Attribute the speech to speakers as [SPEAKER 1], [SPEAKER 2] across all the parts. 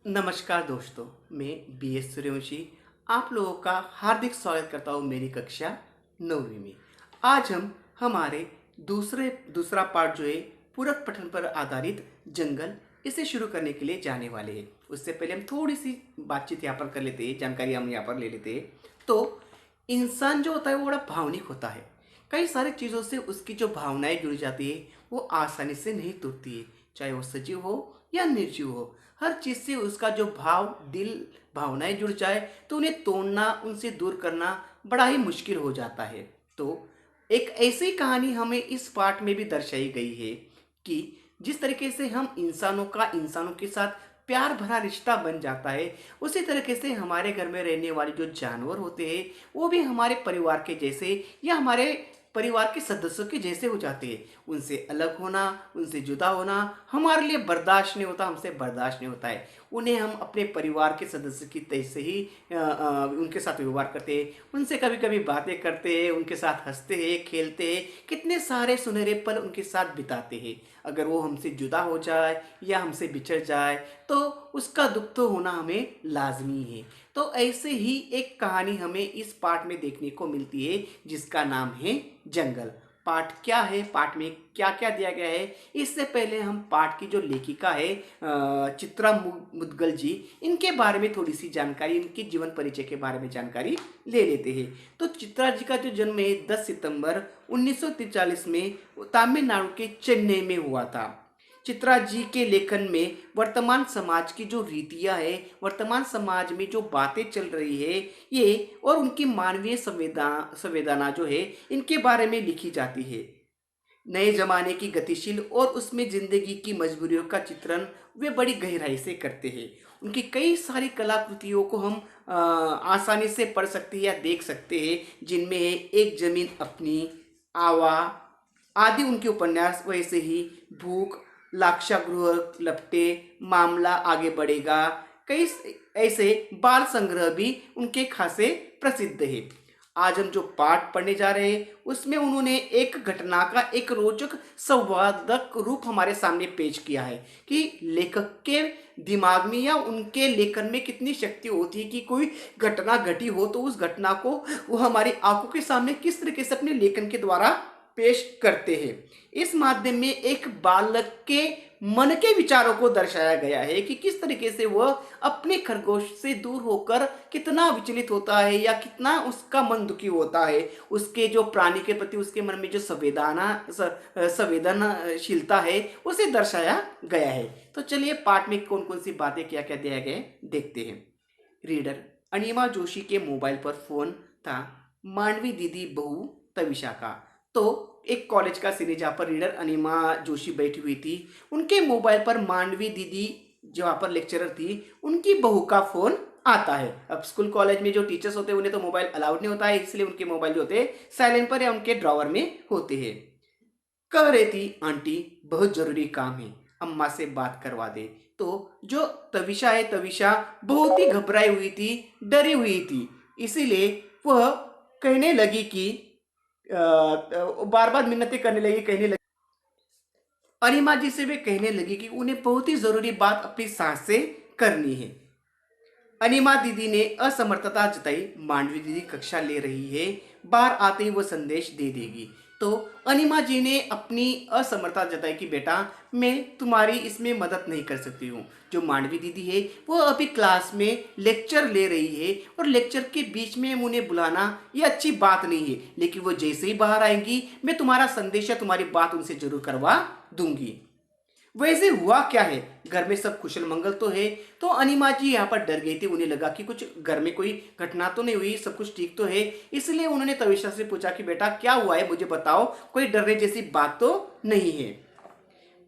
[SPEAKER 1] नमस्कार दोस्तों, मैं बी एस सूर्यवंशी आप लोगों का हार्दिक स्वागत करता हूँ मेरी कक्षा 9वीं में। आज हम हमारे दूसरा पार्ट जो है पूरक पठन पर आधारित जंगल, इसे शुरू करने के लिए जाने वाले हैं। उससे पहले हम थोड़ी सी बातचीत यहाँ पर कर लेते हैं, जानकारी हम यहाँ पर ले लेते हैं। तो इंसान जो होता है वो बड़ा भावनिक होता है। कई सारी चीज़ों से उसकी जो भावनाएं जुड़ जाती है वो आसानी से नहीं टूटती है, चाहे वो सजीव हो या निर्जीव हो। हर चीज़ से उसका जो दिल भावनाएं जुड़ जाए तो उन्हें तोड़ना, उनसे दूर करना बड़ा ही मुश्किल हो जाता है। तो एक ऐसी कहानी हमें इस पाठ में भी दर्शाई गई है कि जिस तरीके से हम इंसानों के साथ प्यार भरा रिश्ता बन जाता है, उसी तरीके से हमारे घर में रहने वाले जो जानवर होते हैं वो भी हमारे परिवार के जैसे या हमारे परिवार के सदस्यों के जैसे हो जाते हैं। उनसे अलग होना, उनसे जुदा होना हमारे लिए बर्दाश्त नहीं होता, हमसे बर्दाश्त नहीं होता है। उन्हें हम अपने परिवार के सदस्य की तरह से ही उनके साथ व्यवहार करते हैं, उनसे कभी कभी बातें करते हैं, उनके साथ हंसते हैं, खेलते हैं, कितने सारे सुनहरे पल उनके साथ बिताते हैं। अगर वो हमसे जुदा हो जाए या हमसे बिछड़ जाए तो उसका दुख तो होना हमें लाजमी है। तो ऐसे ही एक कहानी हमें इस पाठ में देखने को मिलती है जिसका नाम है जंगल। पाठ क्या है, पाठ में क्या क्या दिया गया है, इससे पहले हम पाठ की जो लेखिका है चित्रा मुदगल जी, इनके बारे में थोड़ी सी जानकारी, इनके जीवन परिचय के बारे में जानकारी ले लेते हैं। तो चित्रा जी का जो जन्म है 10 सितंबर 1943 में तमिलनाडु के चेन्नई में हुआ था। चित्रा जी के लेखन में वर्तमान समाज की जो रीतियां है, वर्तमान समाज में जो बातें चल रही है, ये और उनकी मानवीय संवेदना जो है इनके बारे में लिखी जाती है। नए जमाने की गतिशील और उसमें जिंदगी की मजबूरियों का चित्रण वे बड़ी गहराई से करते हैं। उनकी कई सारी कलाकृतियों को हम आसानी से पढ़ सकते हैं या देख सकते हैं, जिनमें है एक जमीन अपनी, आवा आदि उनके उपन्यास। वैसे ही भूख, लाक्षागृह लपटे, मामला आगे बढ़ेगा, कई ऐसे बाल संग्रह भी उनके खासे प्रसिद्ध है। आज हम जो पाठ पढ़ने जा रहे हैं उसमें उन्होंने एक घटना का एक रोचक संवादक रूप हमारे सामने पेश किया है कि लेखक के दिमाग में या उनके लेखन में कितनी शक्ति होती है कि कोई घटना घटी हो तो उस घटना को वो हमारी आंखों के सामने किस तरीके से अपने लेखन के द्वारा पेश करते हैं। इस माध्यम में एक बालक के मन के विचारों को दर्शाया गया है कि किस तरीके से वह अपने खरगोश से दूर होकर कितना विचलित होता है या कितना उसका मन दुखी होता है। उसके जो प्राणी के प्रति उसके मन में जो संवेदनशीलता है उसे दर्शाया गया है। तो चलिए पाठ में कौन कौन सी बातें क्या क्या दिया गया है देखते हैं। रीडर अनिमा जोशी के मोबाइल पर फोन था मांडवी दीदी बहू तविशा का। तो एक कॉलेज का सीन है जहाँ पर रीडर अनिमा जोशी बैठी हुई थी। उनके मोबाइल पर मांडवी दीदी जो वहाँ पर लेक्चरर थी उनकी बहू का फोन आता है। अब स्कूल कॉलेज में जो टीचर्स होते हैं उन्हें तो मोबाइल अलाउड नहीं होता है, इसलिए उनके मोबाइल जो होते हैं साइलेंट पर या उनके ड्रॉवर में होते हैं। कह रही थी आंटी बहुत जरूरी काम है, अम्मा से बात करवा दे। तो जो तविशा है, तविशा बहुत ही घबराई हुई थी, डरी हुई थी, इसीलिए वह कहने लगी कि बार बार मिन्नतें करने लगी, कहने लगी अनिमा जी से वे कहने लगी कि उन्हें बहुत ही जरूरी बात अपनी सास से करनी है। अनिमा दीदी ने असमर्थता जताई, मांडवी दीदी कक्षा ले रही है, बाहर आते ही वो संदेश दे देगी। तो अनिमा जी ने अपनी असमर्थता जताई कि बेटा मैं तुम्हारी इसमें मदद नहीं कर सकती हूँ। जो मांडवी दीदी है वो अभी क्लास में लेक्चर ले रही है और लेक्चर के बीच में उन्हें बुलाना ये अच्छी बात नहीं है, लेकिन वो जैसे ही बाहर आएंगी मैं तुम्हारा संदेश या तुम्हारी बात उनसे जरूर करवा दूंगी। वैसे हुआ क्या है, घर में सब कुशल मंगल तो है। तो अनिमा जी यहाँ पर डर गई थी, उन्हें लगा कि कुछ घर में कोई घटना तो नहीं हुई, सब कुछ ठीक तो है। इसलिए उन्होंने तविशा से पूछा कि बेटा क्या हुआ है, मुझे बताओ, कोई डरने जैसी बात तो नहीं है।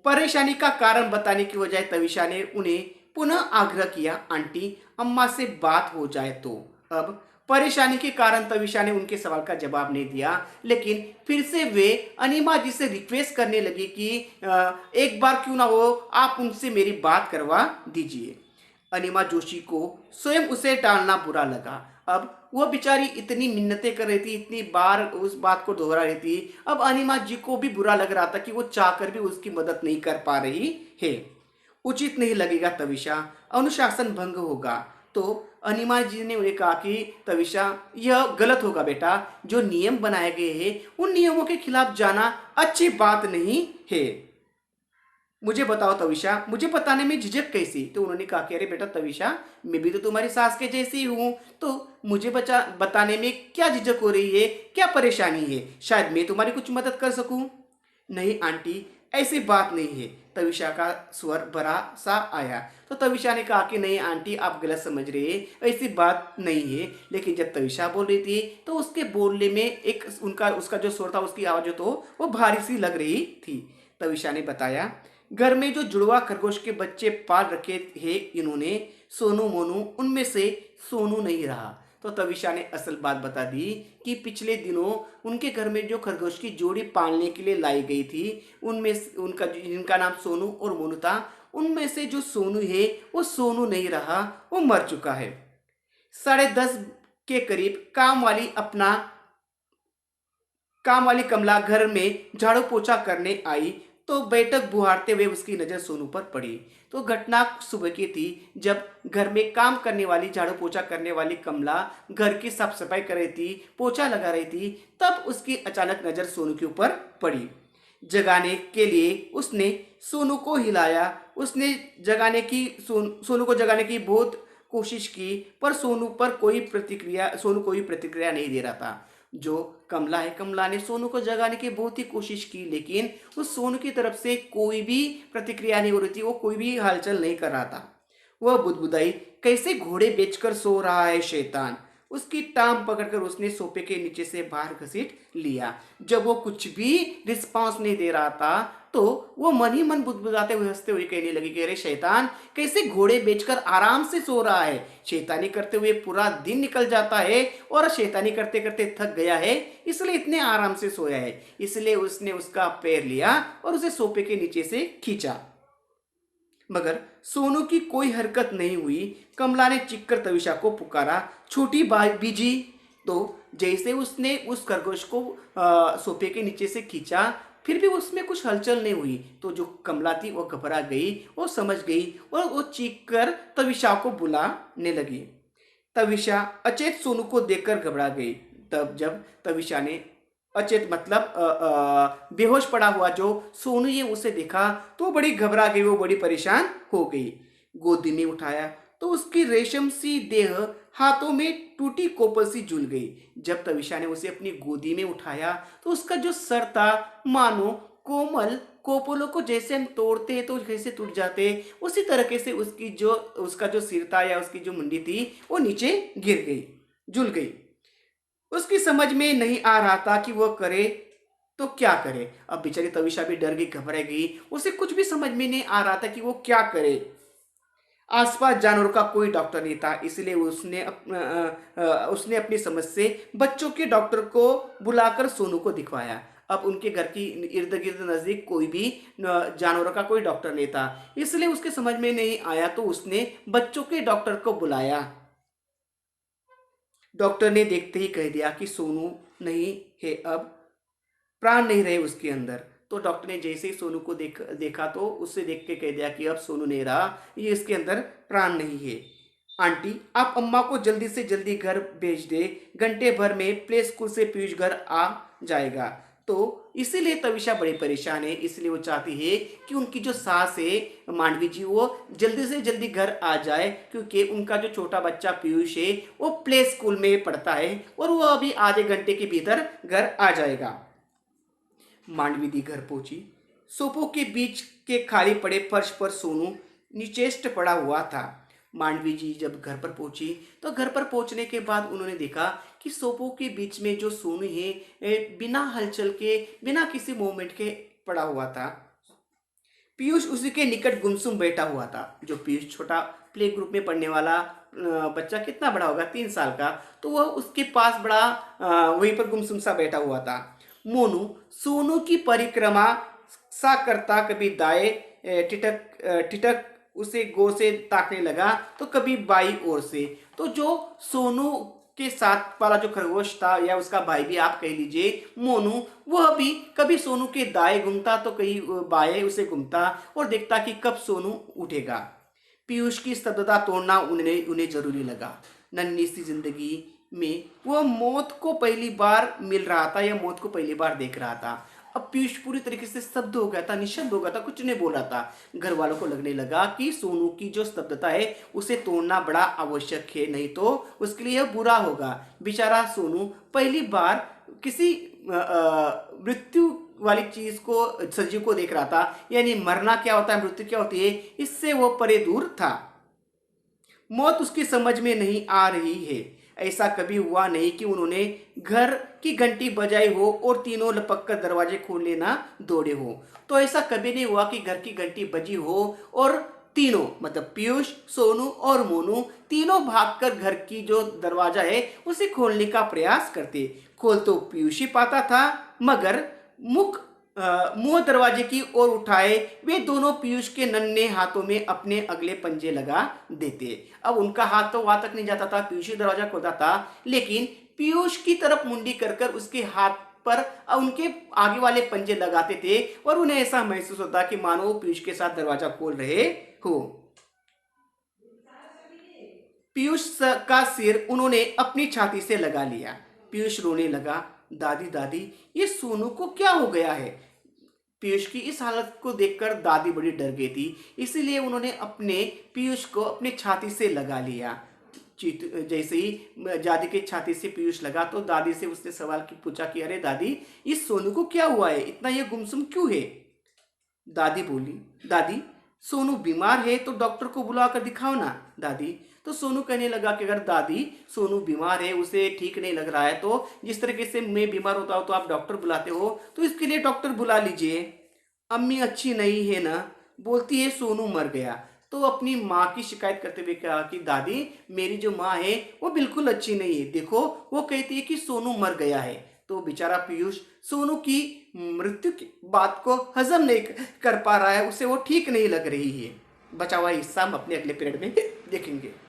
[SPEAKER 1] परेशानी का कारण बताने की बजाय तविशा ने उन्हें पुनः आग्रह किया, आंटी अम्मा से बात हो जाए तो। अब परेशानी के कारण तविशा ने उनके सवाल का जवाब नहीं दिया, लेकिन फिर से वे अनिमा जी से रिक्वेस्ट करने लगी कि एक बार क्यों ना हो आप उनसे मेरी बात करवा दीजिए। अनिमा जोशी को स्वयं उसे टालना बुरा लगा। अब वह बेचारी इतनी मिन्नतें कर रही थी, इतनी बार उस बात को दोहरा रही थी, अब अनिमा जी को भी बुरा लग रहा था कि वो चाहकर भी उसकी मदद नहीं कर पा रही है। उचित नहीं लगेगा तविषा, अनुशासन भंग होगा। तो अनिमा जी ने उन्हें कहा कि तविषा, यह गलत होगा बेटा, जो नियम बनाए गए हैं उन नियमों के खिलाफ जाना अच्छी बात नहीं है। मुझे बताओ तविषा, मुझे बताने में झिझक कैसी? तो उन्होंने कहा कि अरे बेटा तविषा, मैं भी तो तुम्हारी सास के जैसी हूँ, तो मुझे बताने में क्या झिझक हो रही है, क्या परेशानी है? शायद मैं तुम्हारी कुछ मदद कर सकूं। नहीं आंटी, ऐसी बात नहीं है। तविषा का स्वर बड़ा सा आया। तो तविषा ने कहा कि नहीं आंटी, आप गलत समझ रहे हैं, ऐसी बात नहीं है। लेकिन जब तविषा बोल रही थी तो उसके बोलने में एक उनका उसका जो स्वर था, उसकी आवाज जो तो वो भारी सी लग रही थी। तविषा ने बताया, घर में जो जुड़वा खरगोश के बच्चे पाल रखे हैं इन्होंने, सोनू मोनू, उनमें से सोनू नहीं रहा। तो तविषा ने असल बात बता दी कि पिछले दिनों उनके घर में जो खरगोश की जोड़ी पालने के लिए लाई गई थी, उनमें उनका जिनका नाम सोनू और मोनू था, उनमें से जो सोनू है वो सोनू नहीं रहा, वो मर चुका है। 10:30 के करीब काम वाली कमला घर में झाड़ू पोछा करने आई तो बैठक बुहारते हुए उसकी नजर सोनू पर पड़ी। तो घटना सुबह की थी, जब घर में काम करने वाली झाड़ू पोछा करने वाली कमला घर की साफ सफाई कर रही थी, पोछा लगा रही थी, तब उसकी अचानक नजर सोनू के ऊपर पड़ी। जगाने के लिए उसने सोनू को हिलाया। उसने सोनू को जगाने की बहुत कोशिश की, पर सोनू कोई प्रतिक्रिया नहीं दे रहा था। जो कमला है, कमला ने सोनू को जगाने की बहुत ही कोशिश की, लेकिन उस सोनू की तरफ से कोई भी प्रतिक्रिया नहीं हो रही थी, वो कोई भी हलचल नहीं कर रहा था। वह बुदबुदाई, कैसे घोड़े बेचकर सो रहा है शैतान। उसकी टांग पकड़कर उसने सोफे के नीचे से बाहर घसीट लिया। जब वो कुछ भी रिस्पांस नहीं दे रहा था, तो वो मन ही मन बुदबुदाते हुए हंसते हुए कहने लगी कि अरे शैतान, कैसे घोड़े बेचकर आराम से सो रहा है। शैतानी करते हुए पूरा दिन निकल जाता है और शैतानी करते करते थक गया है, इसलिए इतने आराम से सोया है। इसलिए उसने उसका पैर लिया और उसे सोफे के नीचे से खींचा, मगर सोनू की कोई हरकत नहीं हुई। कमला ने चीखकर तविषा को पुकारा, छोटी बीजी। तो जैसे उसने उस खरगोश को सोफे के नीचे से खींचा, फिर भी उसमें कुछ हलचल नहीं हुई। तो जो कमला थी वो घबरा गई, वो समझ गई और वो चीख कर तविषा को बुलाने लगी। तविषा अचेत सोनू को देखकर घबरा गई। तब जब तविषा ने अचेत मतलब बेहोश पड़ा हुआ जो सोनू ये उसे देखा, तो बड़ी घबरा गई, वो बड़ी परेशान हो गई। गोदी में उठाया तो उसकी रेशम सी देह हाथों में टूटी कोपल सी झूल गई। जब तविषा ने उसे अपनी गोदी में उठाया तो उसका जो सर था, मानो कोमल कोपलों को जैसे हम तोड़ते हैं तो कैसे टूट जाते, उसी तरीके से उसका जो सिर था या उसकी जो मुंडी थी वो नीचे गिर गई, झूल गई। उसकी समझ में नहीं आ रहा था कि वह करे तो क्या करे। अब बेचारी तविषा भी डर गई, घबरा गई, उसे कुछ भी समझ में नहीं आ रहा था कि वो क्या करे। आसपास जानवरों का कोई डॉक्टर नहीं था, इसलिए उसने अपनी समझ से बच्चों के डॉक्टर को बुलाकर सोनू को दिखवाया। अब उनके घर की इर्द गिर्द नजदीक कोई भी जानवरों का कोई डॉक्टर नहीं था, इसलिए उसके समझ में नहीं आया, तो उसने बच्चों के डॉक्टर को बुलाया। डॉक्टर ने देखते ही कह दिया कि सोनू नहीं है, अब प्राण नहीं रहे उसके अंदर। तो डॉक्टर ने जैसे ही सोनू को देखा तो उससे देख के कह दिया कि अब सोनू नहीं रहा, ये इसके अंदर प्राण नहीं है। आंटी, आप अम्मा को जल्दी से जल्दी घर भेज दे, घंटे भर में प्ले स्कूल से पीयूष घर आ जाएगा। तो इसीलिए तविषा बड़ी परेशान है, इसलिए वो चाहती है कि उनकी जो सास है मांडवी जी, वो जल्दी से जल्दी घर आ जाए, क्योंकि उनका जो छोटा बच्चा पीयूष है वो प्ले स्कूल में पढ़ता है और वो अभी आधे घंटे के भीतर घर आ जाएगा। मांडवी दी घर पहुंची। सोफों के बीच के खाली पड़े फर्श पर सोनू निचेष्ट पड़ा हुआ था। मांडवी जी जब घर पर पहुंची तो घर पर पहुंचने के बाद उन्होंने देखा कि सोफों के बीच में जो सोनू है बिना हलचल के, बिना किसी मूवमेंट के पड़ा हुआ था। पीयूष उसी के निकट गुमसुम बैठा हुआ था। जो पीयूष छोटा प्ले ग्रुप में पढ़ने वाला बच्चा, कितना बड़ा होगा, 3 साल का, तो वह उसके पास बड़ा वहीं पर गुमसुम सा बैठा हुआ था। मोनू सोनू की परिक्रमा सा करता, कभी दाएं ठिठक ठिठक उसे गौर से ताकने लगा, तो कभी बाई ओर से। तो जो सोनू के साथ वाला जो खरगोश था या उसका भाई भी आप कह लीजिए मोनू, वह भी कभी सोनू के दाएं घूमता तो कहीं बाएं उसे घूमता और देखता कि कब सोनू उठेगा। पीयूष की स्तब्धता तोड़ना उन्हें उन्हें जरूरी लगा। नन्ही सी जिंदगी में वह मौत को पहली बार मिल रहा था या मौत को पहली बार देख रहा था। अब पीयूष पूरी तरीके से स्तब्ध हो गया था, निशब्द हो गया था, कुछ नहीं बोला था। घर वालों को लगने लगा कि सोनू की जो स्तब्धता है उसे तोड़ना बड़ा आवश्यक है, नहीं तो उसके लिए यह बुरा होगा। बेचारा सोनू पहली बार किसी मृत्यु वाली चीज को, सजीव को देख रहा था, यानी मरना क्या होता है, मृत्यु क्या होती है, इससे वो परे दूर था। मौत उसकी समझ में नहीं आ रही है। ऐसा कभी हुआ नहीं कि उन्होंने घर की घंटी बजाई हो और तीनों लपक कर दरवाजे खोल लेना दौड़े हो। तो ऐसा कभी नहीं हुआ कि घर की घंटी बजी हो और तीनों, मतलब पीयूष, सोनू और मोनू, तीनों भागकर घर की जो दरवाजा है उसे खोलने का प्रयास करते। खोल तो पीयूष ही पाता था, मगर मुख मुंह दरवाजे की ओर उठाए वे दोनों पीयूष के नन्हे हाथों में अपने अगले पंजे लगा देते। अब उनका हाथ तो वहां तक नहीं जाता था, पीयूष ही दरवाजा खोलता था, लेकिन पीयूष की तरफ मुंडी कर कर उसके हाथ पर उनके आगे वाले पंजे लगाते थे और उन्हें ऐसा महसूस होता कि मानो वो पीयूष के साथ दरवाजा खोल रहे हो। पीयूष का सिर उन्होंने अपनी छाती से लगा लिया। पीयूष रोने लगा, दादी दादी, ये सोनू को क्या हो गया है। पीयूष की इस हालत को देखकर दादी बड़ी डर गई थी, इसीलिए उन्होंने अपने पीयूष को अपने छाती से लगा लिया। जैसे ही दादी के छाती से पीयूष लगा तो दादी से उसने सवाल की पूछा कि अरे दादी, इस सोनू को क्या हुआ है, इतना ये गुमसुम क्यों है। दादी बोली, दादी सोनू बीमार है तो डॉक्टर को बुला कर दिखाओ ना दादी। तो सोनू कहने लगा कि अगर दादी सोनू बीमार है, उसे ठीक नहीं लग रहा है, तो जिस तरीके से मैं बीमार होता हूँ तो आप डॉक्टर बुलाते हो, तो इसके लिए डॉक्टर बुला लीजिए। अम्मी अच्छी नहीं है ना, बोलती है सोनू मर गया। तो अपनी माँ की शिकायत करते हुए कहा कि दादी मेरी जो माँ है वो बिल्कुल अच्छी नहीं है, देखो वो कहती है कि सोनू मर गया है। तो बेचारा पीयूष सोनू की मृत्यु की बात को हजम नहीं कर पा रहा है, उसे वो ठीक नहीं लग रही है। बचा हुआ हिस्सा हम अपने अगले पीरियड में देखेंगे।